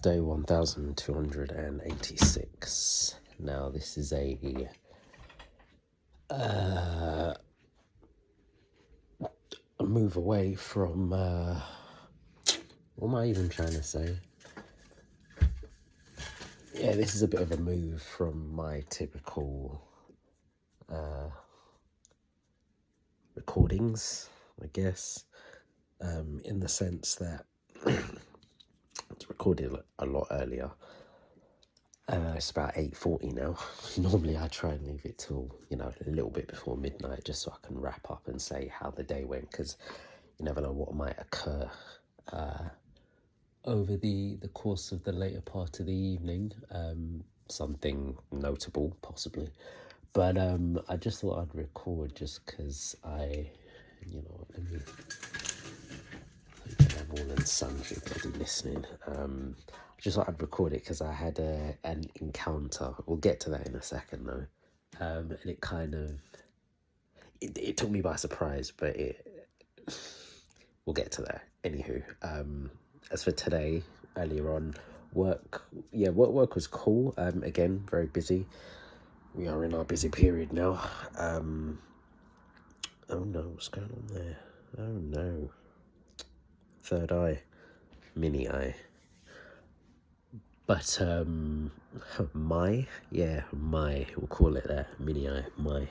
day 1286. Now, this is a move away from, what am I even trying to say? Yeah, this is a bit of a move from my typical recordings, I guess, in the sense that it's recorded a lot earlier. It's about 8:40 now. Normally I try and leave it till, a little bit before midnight just so I can wrap up and say how the day went, because you never know what might occur over the course of the later part of the evening. Something notable, possibly. But I just thought I'd record just because let me have all and sundry bloody listening. I just thought I'd record it because I had an encounter. We'll get to that in a second though. And it kind of, it took me by surprise, but we'll get to that. Anywho, as for today, earlier on, work was cool. Again, very busy. We are in our busy period now. Oh no, what's going on there? Oh no. Third eye. Mini eye. But, we'll call it that. Mini eye, my.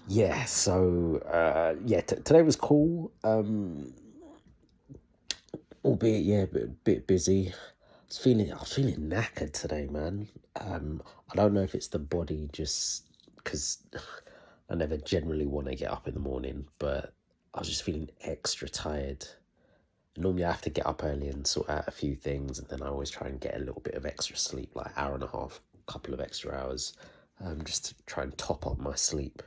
Yeah, so, today was cool. Albeit, a bit busy. I was feeling knackered today, man. I don't know if it's the body, just because I never generally want to get up in the morning, but I was just feeling extra tired. Normally I have to get up early and sort out a few things, and then I always try and get a little bit of extra sleep, like hour and a half, couple of extra hours, just to try and top up my sleep.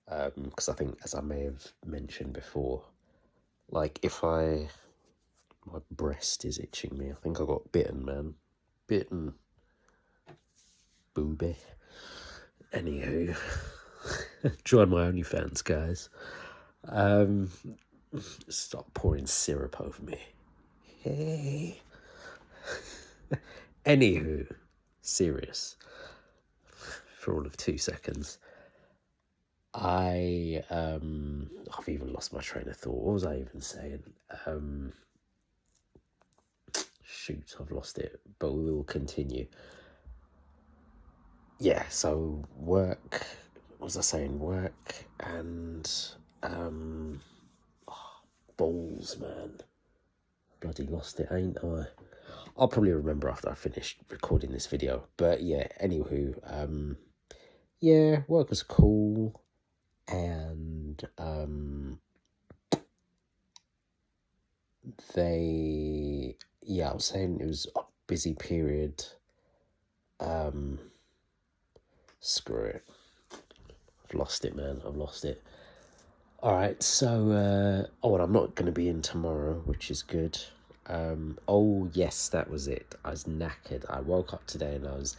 Because I think, as I may have mentioned before, like my breast is itching me. I think I got bitten, man. Bitten. Booby. Anywho, join my OnlyFans, guys. Stop pouring syrup over me. Hey. Anywho, serious. For all of 2 seconds. I've even lost my train of thought. What was I even saying? Shoot, I've lost it, but we will continue. Yeah, so work, what was I saying? Work and, balls, man. Bloody lost it, ain't I? I'll probably remember after I finished recording this video. But yeah, anywho, work was cool. And, I was saying it was a busy period. Screw it. I've lost it, man. I've lost it. Alright, so, and I'm not going to be in tomorrow, which is good. Yes, that was it. I was knackered. I woke up today and I was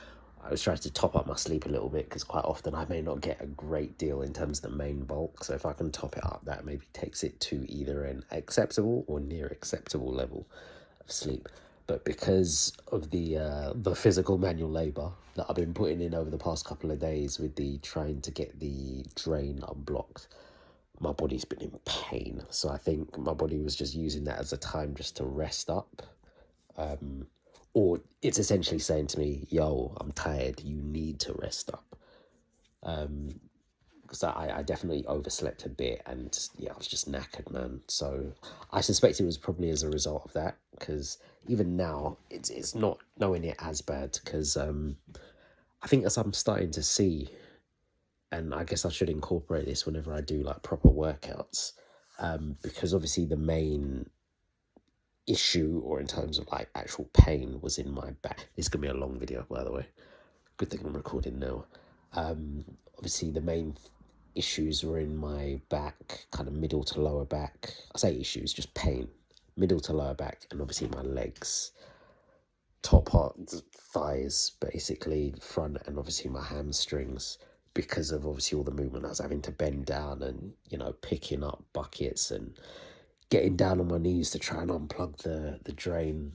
trying to top up my sleep a little bit, because quite often I may not get a great deal in terms of the main bulk. So if I can top it up, that maybe takes it to either an acceptable or near acceptable level of sleep. But because of the physical manual labour that I've been putting in over the past couple of days with the trying to get the drain unblocked, my body's been in pain. So I think my body was just using that as a time just to rest up. Or it's essentially saying to me, yo, I'm tired, you need to rest up. Because I definitely overslept a bit, and I was just knackered, man. So I suspect it was probably as a result of that, because even now it's not nowhere near as bad, because I think as I'm starting to see, and I guess I should incorporate this whenever I do like proper workouts, because obviously the main issue, or in terms of like actual pain, was in my back. This is gonna be a long video, by the way. Good thing I'm recording now. Obviously the main issues were in my back, kind of middle to lower back. I say issues, just pain, middle to lower back, and obviously my legs, top part, thighs, basically front, and obviously my hamstrings, because of obviously all the movement. I was having to bend down and picking up buckets and getting down on my knees to try and unplug the drain.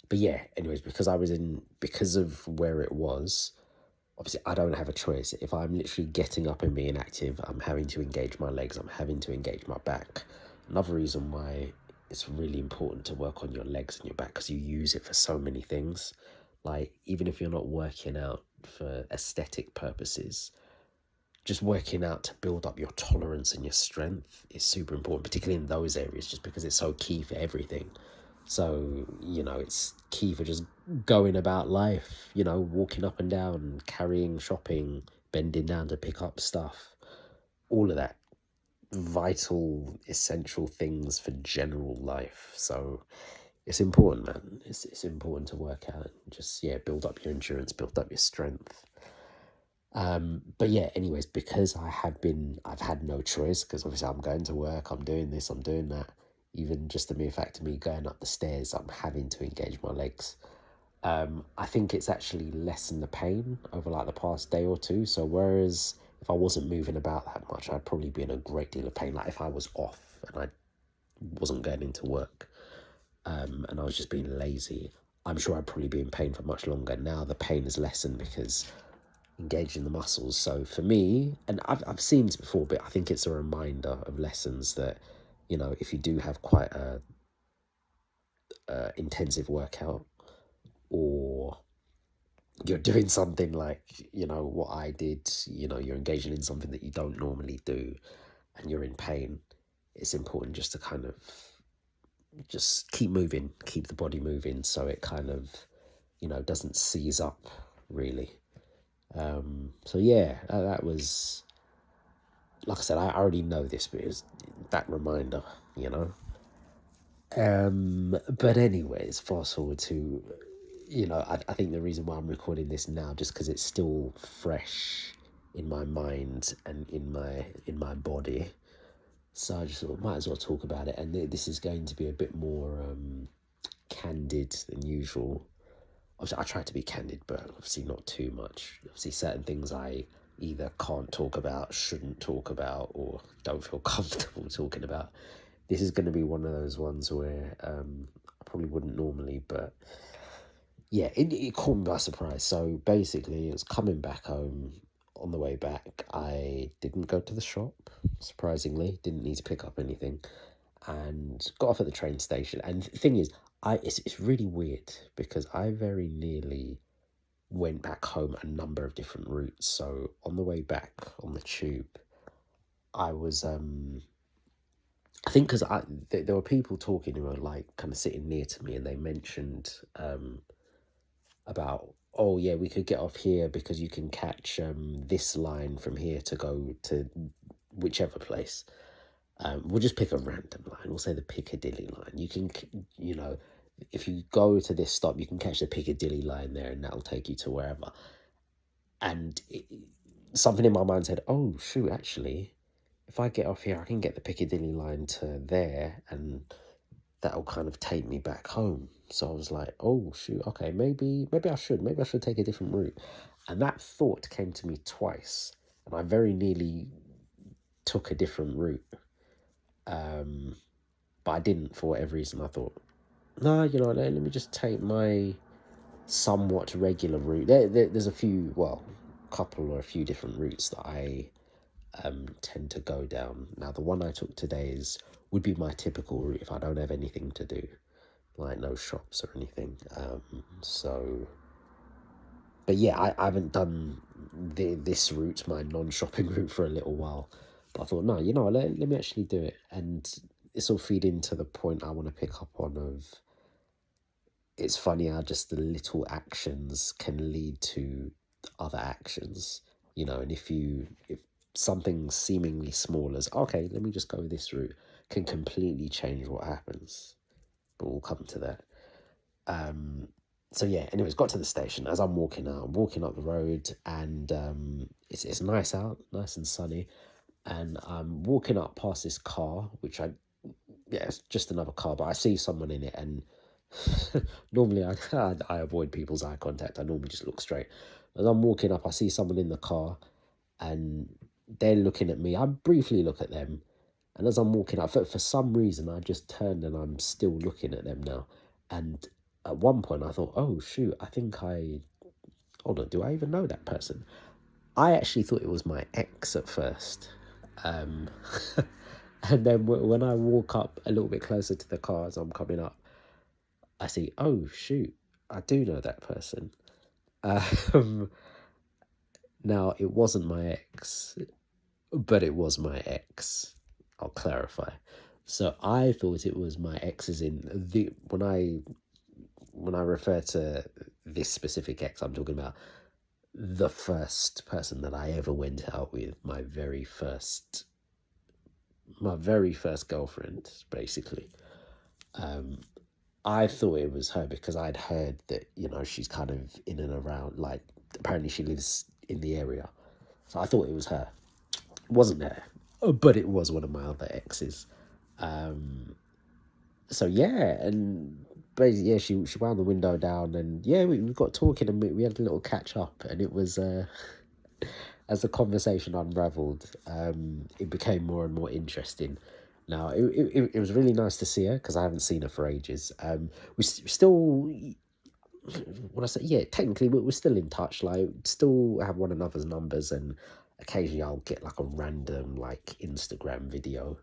But yeah, anyways, because of where it was, obviously I don't have a choice. If I'm literally getting up and being active, I'm having to engage my legs, I'm having to engage my back. Another reason why it's really important to work on your legs and your back, because you use it for so many things. Like, even if you're not working out for aesthetic purposes, just working out to build up your tolerance and your strength is super important, particularly in those areas, just because it's so key for everything. So, it's key for just going about life, walking up and down, carrying, shopping, bending down to pick up stuff, all of that. Vital, essential things for general life. So it's important, man. It's important to work out and just, build up your endurance, build up your strength. But yeah, anyways, because I've had no choice, because obviously I'm going to work, I'm doing this, I'm doing that. Even just the mere fact of me going up the stairs, I'm having to engage my legs. I think it's actually lessened the pain over like the past day or two. So whereas if I wasn't moving about that much, I'd probably be in a great deal of pain. Like if I was off and I wasn't going into work, and I was just being lazy, I'm sure I'd probably be in pain for much longer. Now the pain is lessened because engaging the muscles. So for me, and I've seen this before, but I think it's a reminder of lessons that, if you do have quite a intensive workout, or you're doing something like, what I did, you're engaging in something that you don't normally do and you're in pain, it's important just to kind of just keep moving, keep the body moving, so it kind of, doesn't seize up, really. So yeah, that was, like I said, I already know this, but it was that reminder, But anyways, fast forward to, I think the reason why I'm recording this now, just because it's still fresh in my mind and in my body. So I just thought, might as well talk about it. And this is going to be a bit more candid than usual. Obviously, I try to be candid, but obviously not too much. Obviously, certain things I either can't talk about, shouldn't talk about, or don't feel comfortable talking about. This is going to be one of those ones where I probably wouldn't normally, but yeah, it caught me by surprise. So basically, it was coming back home. On the way back, I didn't go to the shop, surprisingly. Didn't need to pick up anything, and got off at the train station. And the thing is, it's really weird because I very nearly went back home a number of different routes. So on the way back on the tube, I was I think because there were people talking who were like kind of sitting near to me, and they mentioned about, oh yeah, we could get off here because you can catch this line from here to go to whichever place. We'll just pick a random line. We'll say the Piccadilly line. You can, if you go to this stop, you can catch the Piccadilly line there, and that'll take you to wherever. And something in my mind said, oh shoot, actually, if I get off here, I can get the Piccadilly line to there, and that'll kind of take me back home. So I was like, oh shoot, okay, maybe I should take a different route. And that thought came to me twice, and I very nearly took a different route. But I didn't, for whatever reason. I thought, no, let me just take my somewhat regular route. There's a few, well, couple or a few different routes that I tend to go down. Now, the one I took today would be my typical route if I don't have anything to do, like no shops or anything. But yeah, I haven't done this route, my non-shopping route, for a little while. But I thought, no, let me actually do it. And this will feed into the point I want to pick up on of, it's funny how just the little actions can lead to other actions, and if something seemingly small as, okay, let me just go this route, can completely change what happens. But we'll come to that. So yeah, anyways, got to the station. As I'm walking out, I'm walking up the road, and it's nice out, nice and sunny. And I'm walking up past this car, which it's just another car, but I see someone in it, and normally I avoid people's eye contact. I normally just look straight. As I'm walking up, I see someone in the car, and they're looking at me. I briefly look at them, and as I'm walking up, for some reason, I just turned and I'm still looking at them now. And at one point I thought, oh shoot, hold on, do I even know that person? I actually thought it was my ex at first. Um, and then when I walk up a little bit closer to the car as I'm coming up, I see, oh shoot, I do know that person. Um, Now, it wasn't my ex, but it was my ex. I'll clarify. So I thought it was my ex, as in when I refer to this specific ex, I'm talking about the first person that I ever went out with, my very first girlfriend, basically. I thought it was her because I'd heard that, she's kind of in and around, like, apparently she lives in the area. So I thought it was her. It wasn't her, but it was one of my other exes. So yeah, and basically, yeah, she wound the window down, and yeah, we got talking, and we had a little catch up, and it was, as the conversation unravelled, it became more and more interesting. Now, it was really nice to see her because I haven't seen her for ages. We still, when I say, yeah, technically we're still in touch, like, still have one another's numbers, and occasionally I'll get like a random like Instagram video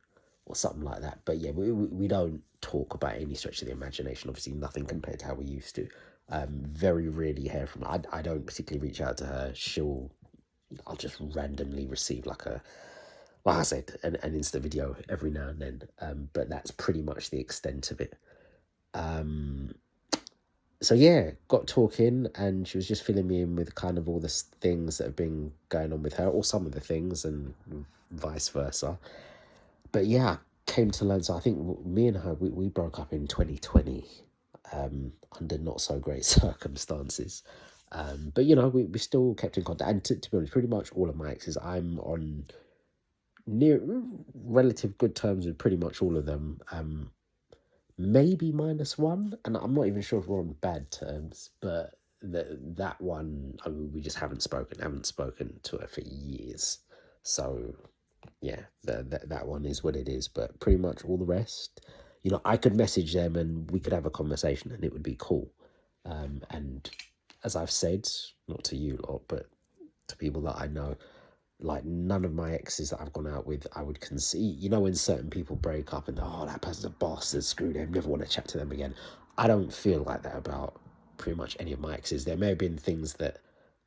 or something like that. But yeah, we don't talk about any stretch of the imagination. Obviously, nothing compared to how we used to. Very rarely hear from her. I don't particularly reach out to her. I'll just randomly receive like I said, an Insta video every now and then. But that's pretty much the extent of it. So yeah, got talking, and she was just filling me in with kind of all the things that have been going on with her, or some of the things, and vice versa. But yeah, came to learn. So I think me and her, we broke up in 2020, under not so great circumstances. But we still kept in contact, and to be honest, pretty much all of my exes, I'm on near relative good terms with pretty much all of them. Maybe minus one, and I'm not even sure if we're on bad terms, but that one, I mean, we just haven't spoken to her for years. So yeah, that one is what it is. But pretty much all the rest, I could message them and we could have a conversation and it would be cool. And as I've said, not to you lot, but to people that I know, like, none of my exes that I've gone out with, I would concede. When certain people break up and, oh, that person's a bastard, screw them, never want to chat to them again. I don't feel like that about pretty much any of my exes. There may have been things that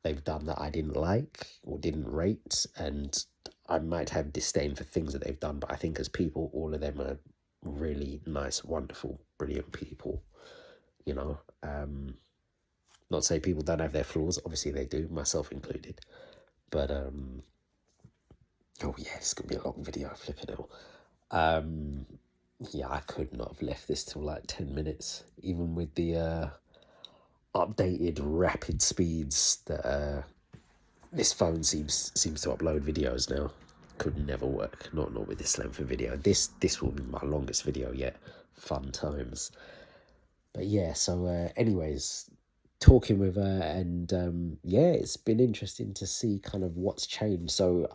they've done that I didn't like or didn't rate, and I might have disdain for things that they've done, but I think as people, all of them are really nice, wonderful, brilliant people. Not to say people don't have their flaws, obviously they do, myself included. But oh yeah, it's gonna be a long video, flipping it. Yeah, I could not have left this till like 10 minutes, even with the updated rapid speeds that this phone seems to upload videos now. Could never work, not with this length of video. This will be my longest video yet. Fun times. But yeah, so anyways, talking with her, and yeah, it's been interesting to see kind of what's changed. So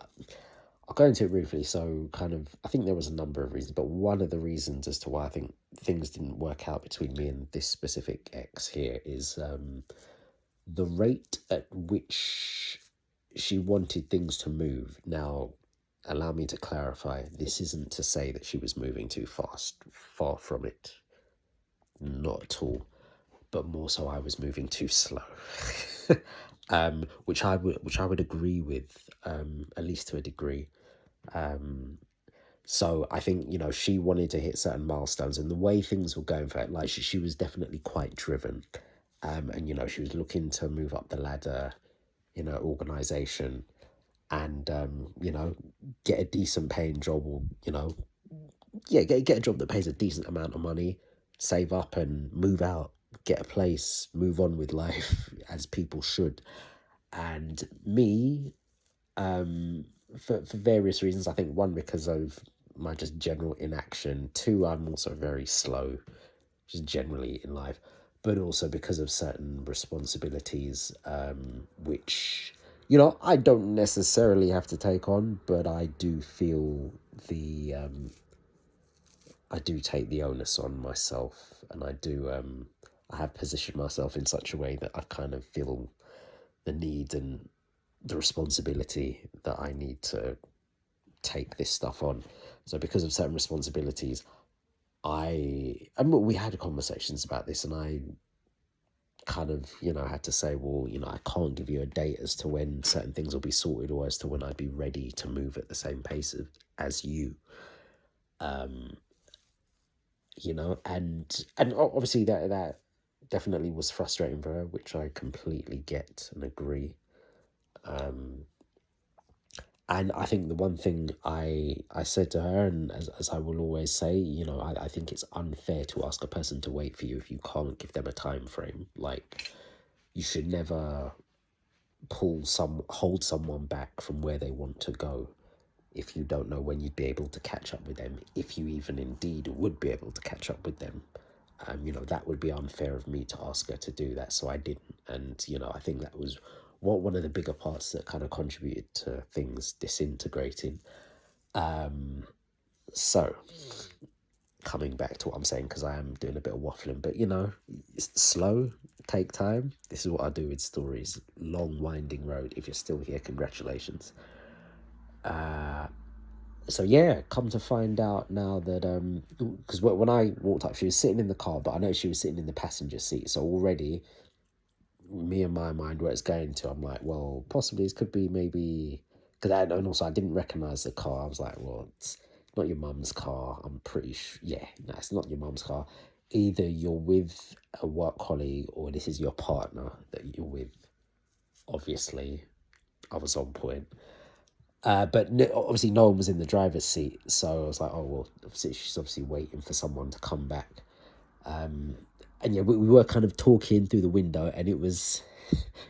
I'll go into it briefly. So kind of, I think there was a number of reasons, but one of the reasons as to why I think things didn't work out between me and this specific ex here is the rate at which she wanted things to move. Now, allow me to clarify, this isn't to say that she was moving too fast. Far from it. Not at all. But more so I was moving too slow. Which I would agree with, at least to a degree. So I think, she wanted to hit certain milestones, and the way things were going for her, like, she was definitely quite driven. And, she was looking to move up the ladder in her organisation and, get a decent paying job, or, get a job that pays a decent amount of money, save up and move out, get a place, move on with life as people should. And me, for various reasons, I think one, because of my just general inaction, two, I'm also very slow, just generally in life, but also because of certain responsibilities, which, I don't necessarily have to take on, but I do feel I do take the onus on myself, and I do I have positioned myself in such a way that I kind of feel the need and the responsibility that I need to take this stuff on. So because of certain responsibilities, we had conversations about this, and I kind of, had to say, well, I can't give you a date as to when certain things will be sorted, or as to when I'd be ready to move at the same pace as you. And obviously that definitely was frustrating for her, which I completely get and agree. And I think the one thing I said to her, and as I will always say, I think it's unfair to ask a person to wait for you if you can't give them a time frame. Like, you should never hold someone back from where they want to go if you don't know when you'd be able to catch up with them, if you even indeed would be able to catch up with them. That would be unfair of me to ask her to do that, so I didn't. And, I think that was one of the bigger parts that kind of contributed to things disintegrating. So, coming back to what I'm saying, because I am doing a bit of waffling, but, it's slow, take time. This is what I do with stories. Long, winding road. If you're still here, congratulations. So yeah, come to find out now that because when I walked up, she was sitting in the car, but I know she was sitting in the passenger seat. So already, me and my mind where it's going to, I'm like, well, possibly it could be maybe because and also I didn't recognize the car. I was like, well, it's not your mum's car. I'm pretty sure. Yeah, no, it's not your mum's car. Either you're with a work colleague or this is your partner that you're with. Obviously, I was on point. But obviously no one was in the driver's seat, so I was like, oh, well, she's obviously waiting for someone to come back. And yeah, we were kind of talking through the window, and it was,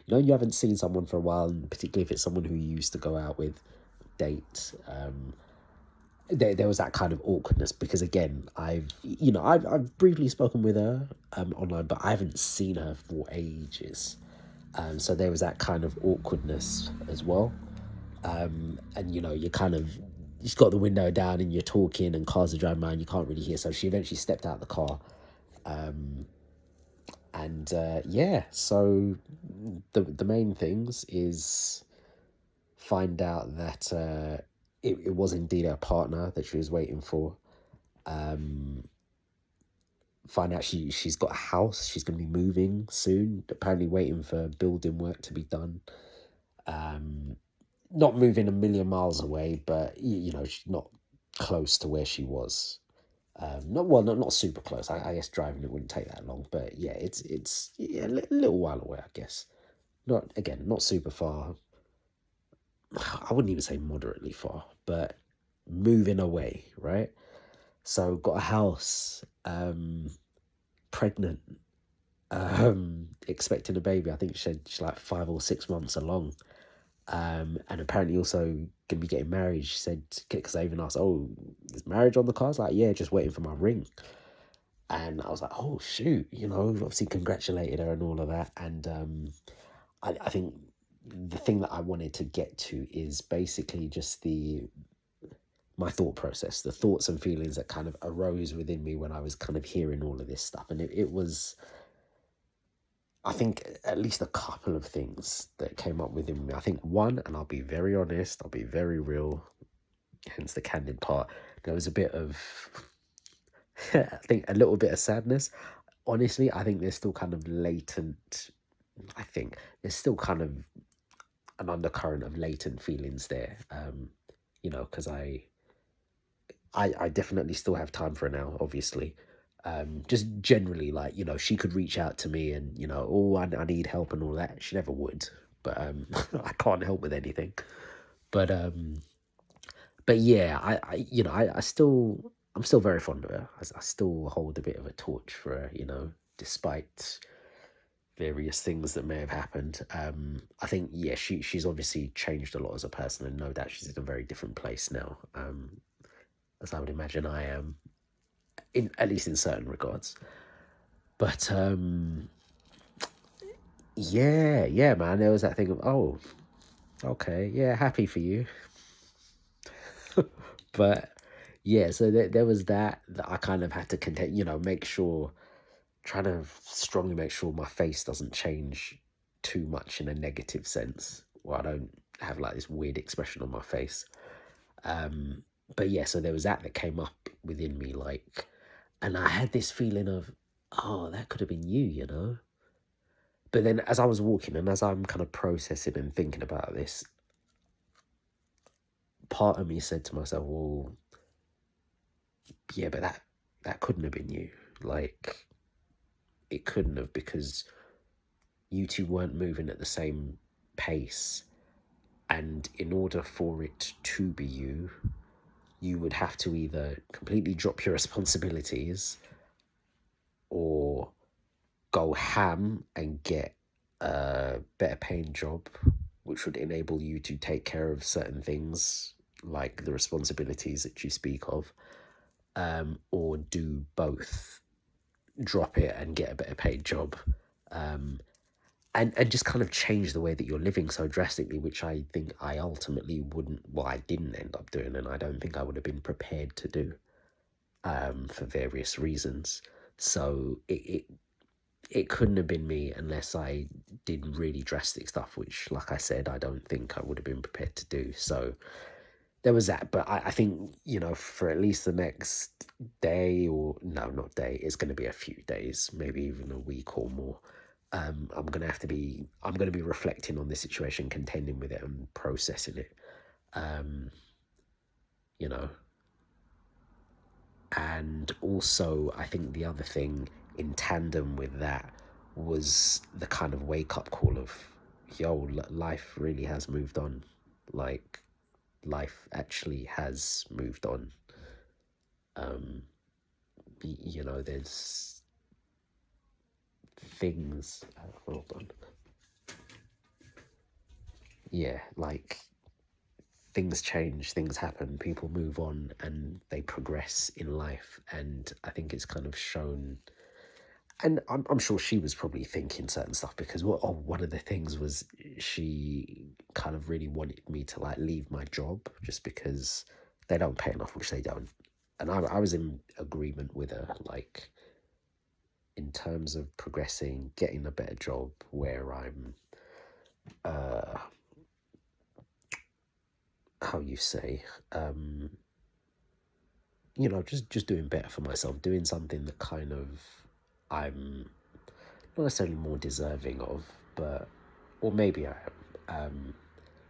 you haven't seen someone for a while, and particularly if it's someone who you used to go out with, date. There was that kind of awkwardness because, again, I've briefly spoken with her online, but I haven't seen her for ages. So there was that kind of awkwardness as well. And you're kind of, you've got the window down and you're talking and cars are driving by and you can't really hear. So she eventually stepped out of the car. So the main things is find out that it was indeed her partner that she was waiting for. Find out she's got a house. She's going to be moving soon. Apparently waiting for building work to be done. Not moving a million miles away, but she's not close to where she was. Not super close. I guess driving it wouldn't take that long, but yeah, it's a little while away, I guess. Not super far. I wouldn't even say moderately far, but moving away, right? So got a house, pregnant, expecting a baby. I think she's like 5 or 6 months along. And apparently also going to be getting married. She said, because I even asked, oh, is marriage on the cards? Like, yeah, just waiting for my ring. And I was like, oh, shoot, obviously congratulated her and all of that. And I think the thing that I wanted to get to is basically just my thought process, the thoughts and feelings that kind of arose within me when I was kind of hearing all of this stuff. And it was, I think, at least a couple of things that came up within me. I think one, and I'll be very honest, I'll be very real, hence the candid part, there was a bit of, I think, a little bit of sadness. Honestly, I think there's still kind of latent, there's still kind of an undercurrent of latent feelings there, because I definitely still have time for her now, obviously. Just generally, like, she could reach out to me and, oh, I need help and all that. She never would, but I can't help with anything. But yeah, I'm still very fond of her. I still hold a bit of a torch for her, despite various things that may have happened. I think, yeah, she's obviously changed a lot as a person, and no doubt she's in a very different place now, as I would imagine I am. At least in certain regards. But yeah, man, there was that thing of, oh, okay, yeah, happy for you. But yeah, so there was that I kind of had to make sure trying to strongly make sure my face doesn't change too much in a negative sense, or I don't have like this weird expression on my face. But yeah, so there was that came up within me, like, and I had this feeling of, oh, that could have been you, you know? But then as I was walking and as I'm kind of processing and thinking about this, part of me said to myself, well, yeah, but that couldn't have been you. Like, it couldn't have, because you two weren't moving at the same pace. And in order for it to be you, you would have to either completely drop your responsibilities or go ham and get a better paying job, which would enable you to take care of certain things like the responsibilities that you speak of, or do both, drop it and get a better paid job, and just kind of change the way that you're living so drastically, which I think I ultimately wouldn't, well, I didn't end up doing, and I don't think I would have been prepared to do, for various reasons. So it couldn't have been me unless I did really drastic stuff, which, like I said, I don't think I would have been prepared to do. So there was that. But I think, you know, for at least the next day, or no, not day, it's going to be a few days, maybe even a week or more. I'm going to be reflecting on the situation, contending with it and processing it, you know. And also, I think the other thing in tandem with that was the kind of wake up call of, yo, life really has moved on. Like, life actually has moved on. You know, there's things, hold on. Yeah, like, things change, things happen, people move on, and they progress in life. And I think it's kind of shown, and I'm sure she was probably thinking certain stuff, because one of the things was she kind of really wanted me to like leave my job just because they don't pay enough, which they don't. And I was in agreement with her, like, in terms of progressing, getting a better job where I'm, how you say, you know, just doing better for myself, doing something that kind of I'm not necessarily more deserving of, but, or maybe I am,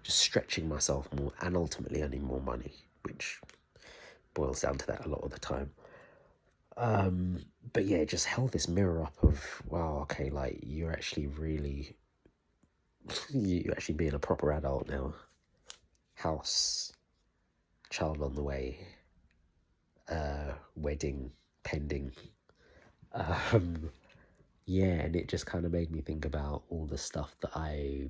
just stretching myself more and ultimately earning more money, which boils down to that a lot of the time. But yeah, it just held this mirror up of, wow, okay, like, you're actually really, you're actually being a proper adult now. House, child on the way, wedding pending. Yeah, and it just kind of made me think about all the stuff that I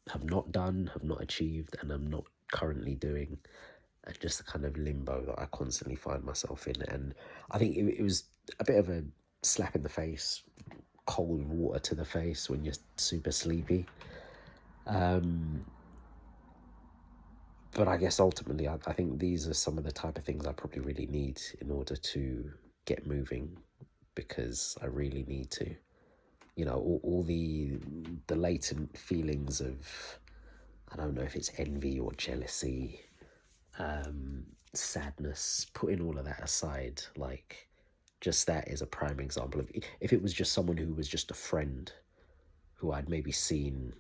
have not done, have not achieved, and I'm not currently doing, and just the kind of limbo that I constantly find myself in. And I think it was a bit of a slap in the face, cold water to the face when you're super sleepy. But I guess ultimately, I think these are some of the type of things I probably really need in order to get moving, because I really need to. You know, all the latent feelings of, I don't know if it's envy or jealousy, sadness, putting all of that aside, like, just that is a prime example of, if it was just someone who was just a friend who I'd maybe seen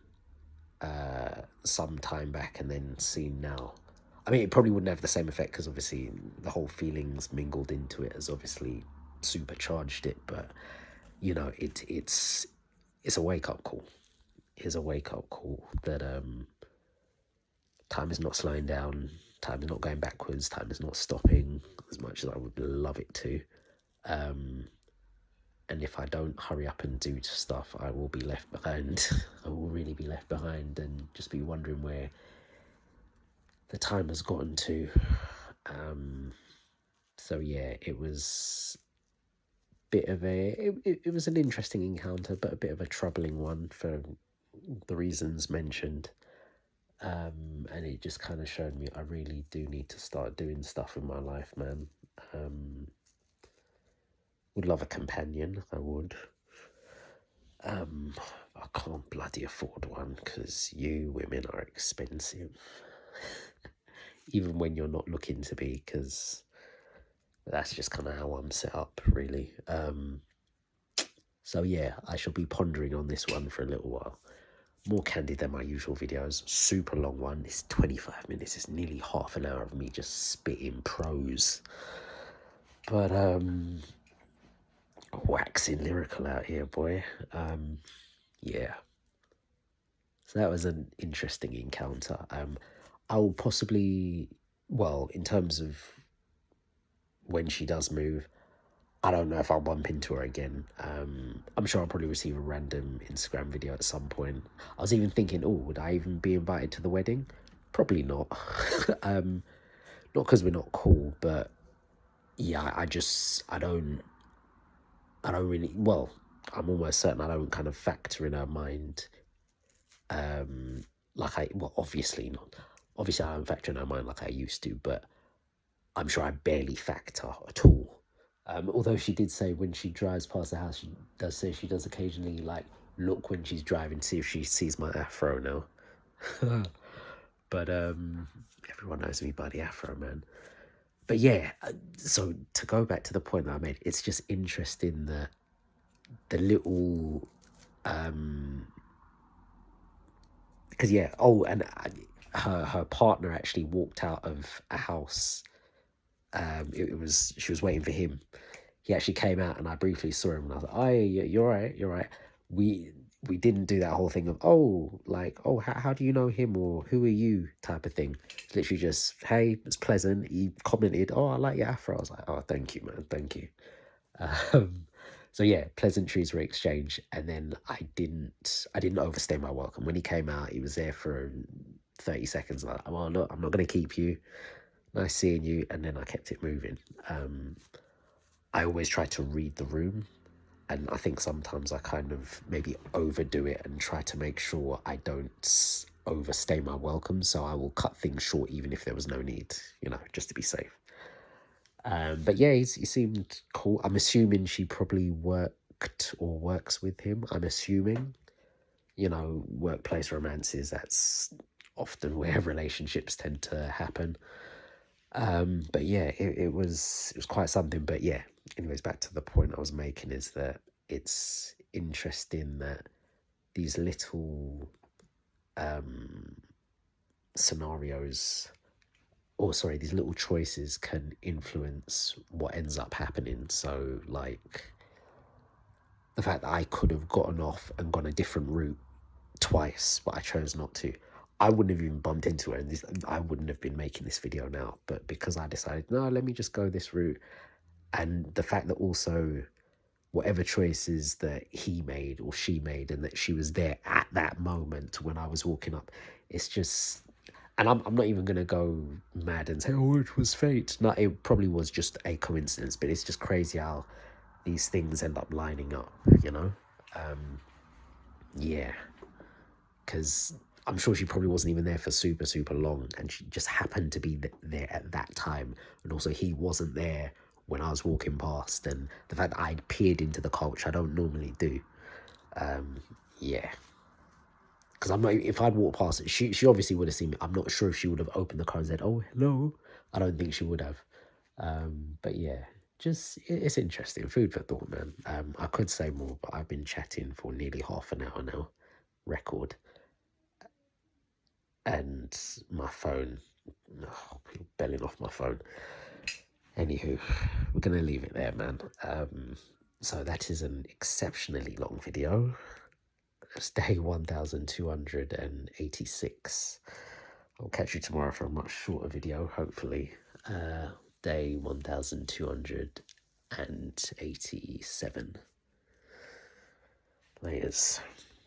some time back and then seen now, I mean, it probably wouldn't have the same effect, because obviously the whole feelings mingled into it has obviously supercharged it. But, you know, it's a wake-up call. It's a wake-up call that time is not slowing down, time is not going backwards, time is not stopping as much as I would love it to. And if I don't hurry up and do stuff, I will be left behind. I will really be left behind and just be wondering where the time has gotten to. So yeah, it was bit of it was an interesting encounter, but a bit of a troubling one for the reasons mentioned. And it just kind of showed me I really do need to start doing stuff in my life, man. Would love a companion, I would. I can't bloody afford one because you women are expensive. Even when you're not looking to be, because that's just kind of how I'm set up, really. So yeah, I shall be pondering on this one for a little while. More candid than my usual videos. Super long one. It's 25 minutes. It's nearly half an hour of me just spitting prose. But waxing lyrical out here, boy. Yeah. So that was an interesting encounter. I'll possibly, well, in terms of when she does move, I don't know if I'll bump into her again. I'm sure I'll probably receive a random Instagram video at some point. I was even thinking, oh, would I even be invited to the wedding? Probably not. Not because we're not cool, but yeah, I don't really, well, I'm almost certain I don't kind of factor in her mind. Well, obviously not. Obviously, I don't factor in her mind like I used to, but I'm sure I barely factor at all. Although she did say when she drives past the house, she does say she does occasionally like look when she's driving to see if she sees my afro now. But everyone knows me by the afro, man. But yeah, so to go back to the point that I made, it's just interesting that the little because yeah, oh, and her partner actually walked out of a house. It was, she was waiting for him. He actually came out, and I briefly saw him, and I was like, "Oh, yeah, you're right, you're right." We didn't do that whole thing of, oh, like, oh, how do you know him, or who are you type of thing. It's literally just, hey, it's pleasant. He commented, oh, I like your afro. I was like, oh, thank you, man, thank you. So yeah, pleasantries were exchanged, and then I didn't overstay my welcome. When he came out, he was there for 30 seconds. Like, well, look, I'm not going to keep you. Nice seeing you, and then I kept it moving. I always try to read the room, and I think sometimes I kind of maybe overdo it and try to make sure I don't overstay my welcome. So I will cut things short, even if there was no need, just to be safe. But yeah, he seemed cool. I'm assuming she probably worked or works with him. I'm assuming, workplace romances, that's often where relationships tend to happen. But yeah, it was quite something. But yeah, anyways, back to the point I was making is that it's interesting that these little scenarios, or sorry, these little choices can influence what ends up happening. So like the fact that I could have gotten off and gone a different route twice, but I chose not to. I wouldn't have even bumped into her, and I wouldn't have been making this video now. But because I decided, no, let me just go this route, and the fact that also whatever choices that he made or she made, and that she was there at that moment when I was walking up, it's just, and I'm not even gonna go mad and say, oh, it was fate. No, it probably was just a coincidence, but it's just crazy how these things end up lining up, yeah, because I'm sure she probably wasn't even there for super, super long, and she just happened to be there at that time. And also he wasn't there when I was walking past, and the fact that I'd peered into the car, which I don't normally do. Yeah. Because I'm not, if I'd walked past it, she obviously would have seen me. I'm not sure if she would have opened the car and said, oh, hello. I don't think she would have. But yeah, just, it's interesting. Food for thought, man. I could say more, but I've been chatting for nearly half an hour now, record. And my phone, belling off my phone. Anywho, we're going to leave it there, man. So that is an exceptionally long video. It's day 1286. I'll catch you tomorrow for a much shorter video, hopefully. Day 1287. Laters.